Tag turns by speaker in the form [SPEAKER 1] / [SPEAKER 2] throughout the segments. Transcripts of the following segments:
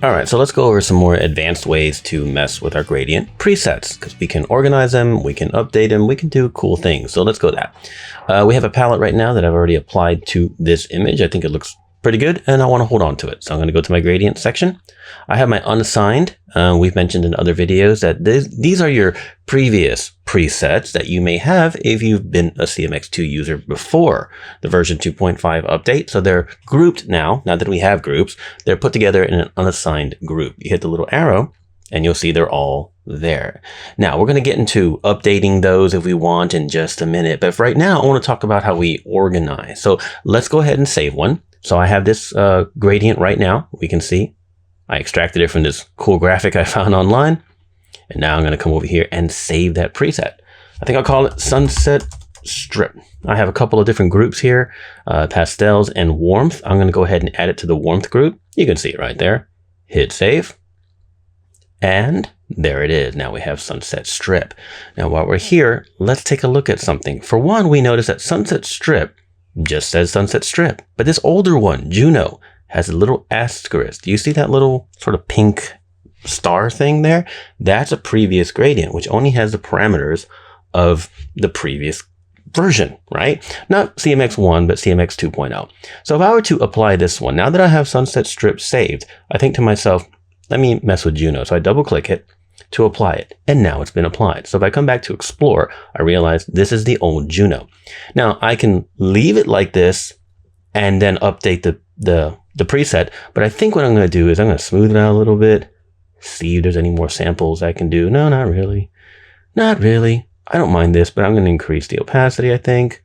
[SPEAKER 1] All right, so let's go over some more advanced ways to mess with our gradient presets, because we can organize them, we can update them, we can do cool things. So let's go with that. We have a palette right now that I've already applied to this image. I think it looks pretty good, and I want to hold on to it. So I'm going to go to my gradient section. I have my unassigned. We've mentioned in other videos that these are your previous presets that you may have if you've been a CMX2 user before the version 2.5 update. So they're grouped now that we have groups, they're put together in an unassigned group. You hit the little arrow and you'll see they're all there. Now we're going to get into updating those if we want in just a minute. But for right now, I want to talk about how we organize. So let's go ahead and save one. So I have this gradient right now. We can see I extracted it from this cool graphic I found online. And now I'm going to come over here and save that preset. I think I'll call it Sunset Strip. I have a couple of different groups here, pastels and warmth. I'm going to go ahead and add it to the warmth group. You can see it right there. Hit save. And there it is. Now we have Sunset Strip. Now while we're here, let's take a look at something. For one, we notice that Sunset Strip just says Sunset Strip, but this older one, Juno, has a little asterisk. Do you see that little sort of pink star thing there? That's a previous gradient, which only has the parameters of the previous version, right? Not CMX1, but CMX 2.0. So if I were to apply this one, now that I have Sunset Strip saved, I think to myself, let me mess with Juno. So I double click it to apply it, and now it's been applied. So if I come back to explore, I realize this is the old Juno. Now I can leave it like this and then update the preset, but I think what I'm going to do is I'm going to smooth it out a little bit, see if there's any more samples I can do. No, not really. Not really. I don't mind this, but I'm going to increase the opacity, I think,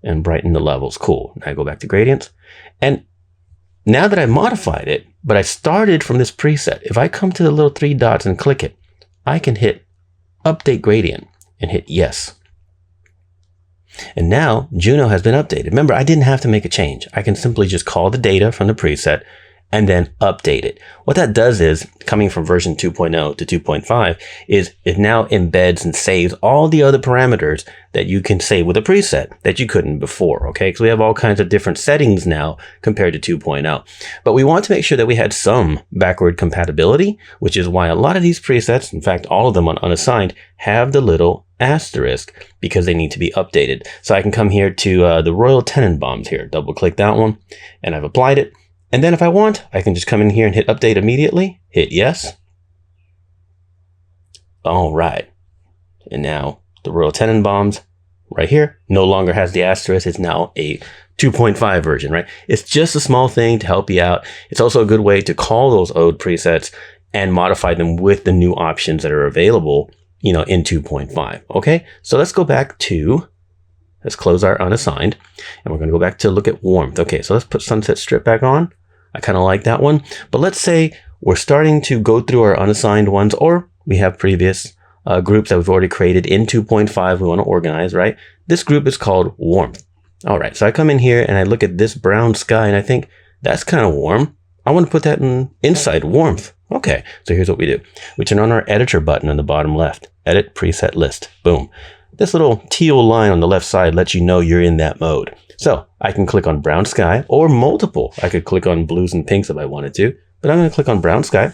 [SPEAKER 1] and brighten the levels. Cool. Now I go back to gradients, and now that I modified it, but I started from this preset, if I come to the little three dots and click it, I can hit update gradient and hit yes. And now Juno has been updated. Remember, I didn't have to make a change. I can simply just call the data from the preset and then update it. What that does is, coming from version 2.0 to 2.5, is it now embeds and saves all the other parameters that you can save with a preset that you couldn't before, okay? Because we have all kinds of different settings now compared to 2.0. But we want to make sure that we had some backward compatibility, which is why a lot of these presets, in fact, all of them on unassigned, have the little asterisk because they need to be updated. So I can come here to the Royal Tenenbaums here, double click that one, and I've applied it. And then if I want, I can just come in here and hit update immediately, hit yes. All right. And now the Royal Tenenbaums right here no longer has the asterisk. It's now a 2.5 version, right? It's just a small thing to help you out. It's also a good way to call those old presets and modify them with the new options that are available, in 2.5. Okay. So let's go back to, let's close our unassigned, and we're going to go back to look at warmth. Okay. So let's put Sunset Strip back on. I kind of like that one, but let's say we're starting to go through our unassigned ones, or we have previous groups that we've already created in 2.5 we want to organize, right? This group is called warmth. All right, so I come in here and I look at this brown sky and I think that's kind of warm. I want to put that inside warmth. Okay, so here's what we do. We turn on our editor button on the bottom left, edit preset list, boom. This little teal line on the left side lets you know you're in that mode. So I can click on brown sky or multiple. I could click on blues and pinks if I wanted to, but I'm going to click on brown sky,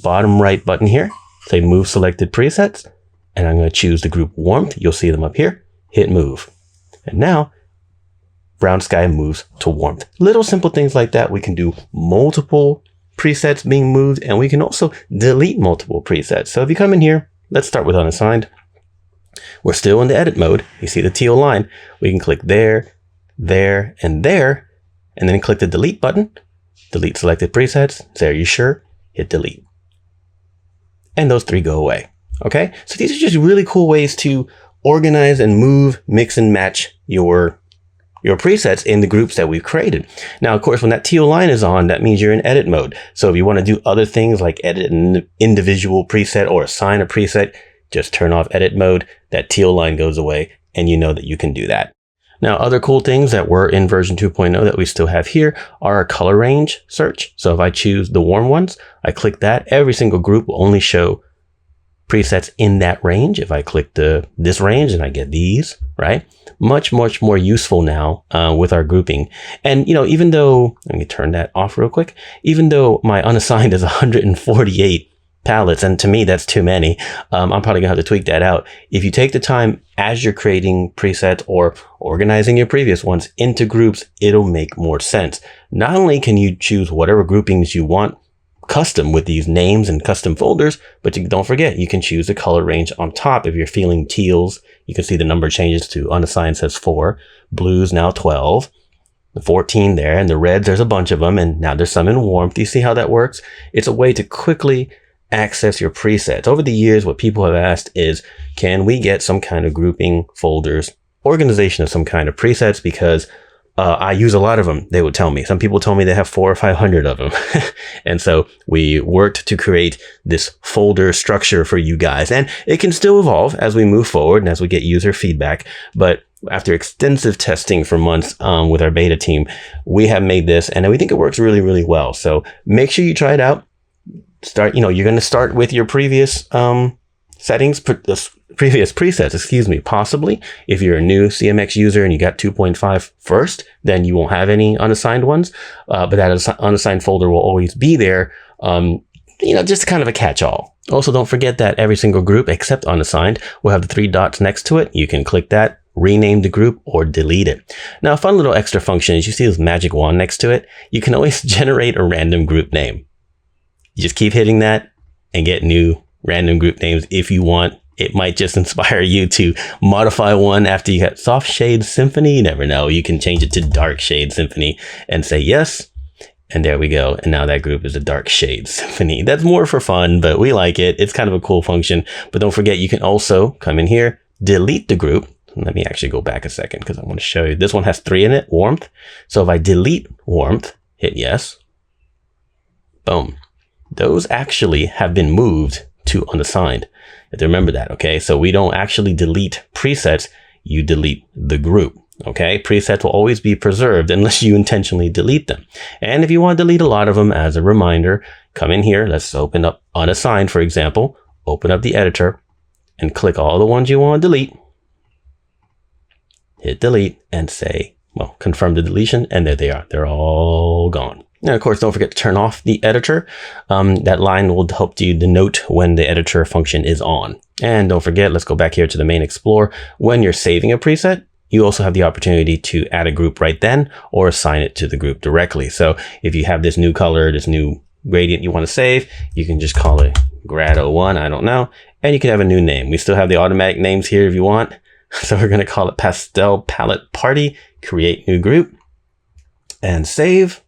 [SPEAKER 1] bottom right button here, say move selected presets, and I'm going to choose the group warmth. You'll see them up here, hit move. And now brown sky moves to warmth. Little simple things like that. We can do multiple presets being moved, and we can also delete multiple presets. So if you come in here, let's start with unassigned. We're still in the edit mode. You see the teal line. We can click there, there, and then click the delete button. Delete selected presets. Say, are you sure? Hit delete. And those three go away. Okay? So these are just really cool ways to organize and move, mix and match your presets in the groups that we've created. Now, of course, when that teal line is on, that means you're in edit mode. So if you want to do other things like edit an individual preset or assign a preset, just turn off edit mode. That teal line goes away, and you know that you can do that. Now, other cool things that were in version 2.0 that we still have here are a color range search. So if I choose the warm ones, I click that, every single group will only show presets in that range. If I click this range and I get these, right? Much more useful now with our grouping. And, you know, even though, let me turn that off real quick, even though my unassigned is 148 palettes, and to me, that's too many, I'm probably gonna have to tweak that out. If you take the time as you're creating presets or organizing your previous ones into groups, it'll make more sense. Not only can you choose whatever groupings you want custom with these names and custom folders, but don't forget, you can choose the color range on top. If you're feeling teals, you can see the number changes to unassigned says 4, blues now 12, the 14 there, and the reds, there's a bunch of them, and now there's some in warmth. You see how that works? It's a way to quickly access your presets. Over the years, what people have asked is, can we get some kind of grouping, folders, organization of some kind of presets? Because I use a lot of them, they would tell me. Some people told me they have 400 or 500 of them. And so we worked to create this folder structure for you guys. And it can still evolve as we move forward and as we get user feedback. But after extensive testing for months with our beta team, we have made this and we think it works really, really well. So make sure you try it out. You're going to start with your previous settings, previous presets, possibly. If you're a new CMX user and you got 2.5 first, then you won't have any unassigned ones. But that unassigned folder will always be there. Just kind of a catch-all. Also, don't forget that every single group except unassigned will have the 3 dots next to it. You can click that, rename the group, or delete it. Now, a fun little extra function is you see this magic wand next to it. You can always generate a random group name. You just keep hitting that and get new random group names if you want. It might just inspire you to modify one after you got Soft Shade Symphony. You never know. You can change it to Dark Shade Symphony and say yes. And there we go. And now that group is a Dark Shade Symphony. That's more for fun, but we like it. It's kind of a cool function. But don't forget, you can also come in here, delete the group. Let me actually go back a second because I want to show you. This one has 3 in it, warmth. So if I delete warmth, hit yes. Boom. Those actually have been moved to unassigned. You have to remember that, okay? So we don't actually delete presets, you delete the group, okay? Presets will always be preserved unless you intentionally delete them. And if you want to delete a lot of them, as a reminder, come in here, let's open up unassigned, for example, open up the editor and click all the ones you want to delete, hit delete and say, well, confirm the deletion, and there they are. They're all gone. Now, of course, don't forget to turn off the editor. That line will help you denote when the editor function is on. And don't forget, let's go back here to the main Explorer. When you're saving a preset, you also have the opportunity to add a group right then or assign it to the group directly. So if you have this new color, this new gradient you want to save, you can just call it Grad01, I don't know, and you can have a new name. We still have the automatic names here if you want. So we're going to call it Pastel Palette Party, create new group, and save.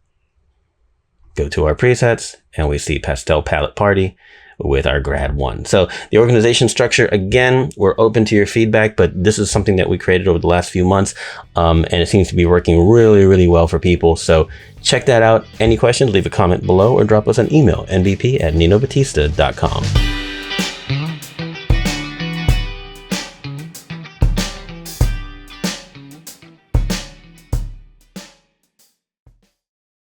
[SPEAKER 1] Go to our presets and we see Pastel Palette Party with our Grad1. So the organization structure, again, we're open to your feedback, but this is something that we created over the last few months. And it seems to be working really, really well for people. So check that out. Any questions, leave a comment below or drop us an email, nbp@ninobatista.com.